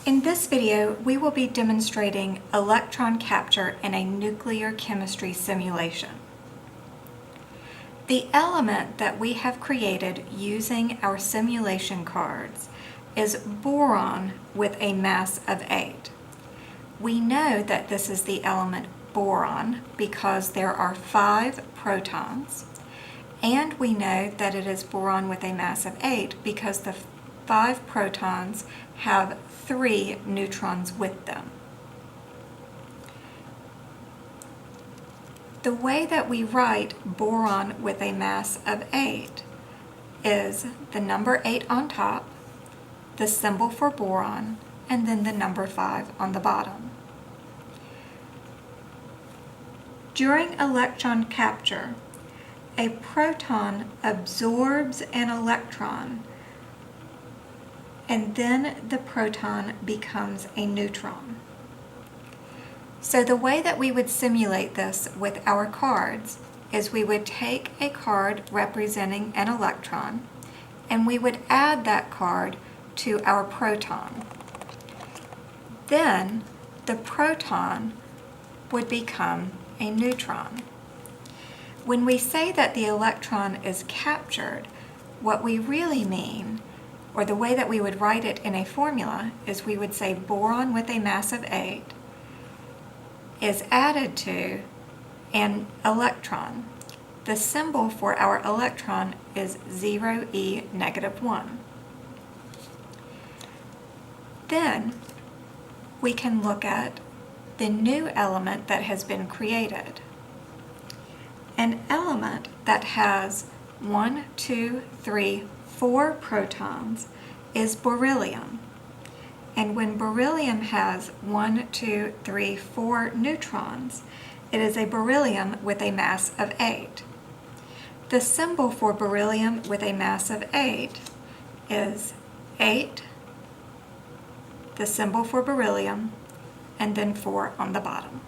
In this video, we will be demonstrating electron capture in a nuclear chemistry simulation. The element that we have created using our simulation cards is boron with a mass of 8. We know that this is the element boron because there are 5 protons, and we know that it is boron with a mass of 8 because the 5 protons have 3 neutrons with them. The way that we write boron with a mass of 8 is the number 8 on top, the symbol for boron, and then the number 5 on the bottom. During electron capture, a proton absorbs an electron, and then the proton becomes a neutron. So the way that we would simulate this with our cards is we would take a card representing an electron and we would add that card to our proton. Then the proton would become a neutron. When we say that the electron is captured, what we really mean, or the way that we would write it in a formula, is we would say boron with a mass of 8 is added to an electron. The symbol for our electron is 0e negative 1. Then we can look at the new element that has been created. An element that has 1, 2, 3, 4 protons is beryllium. And when beryllium has 1, 2, 3, 4 neutrons, it is a beryllium with a mass of 8. The symbol for beryllium with a mass of 8 is 8, the symbol for beryllium, and then 4 on the bottom.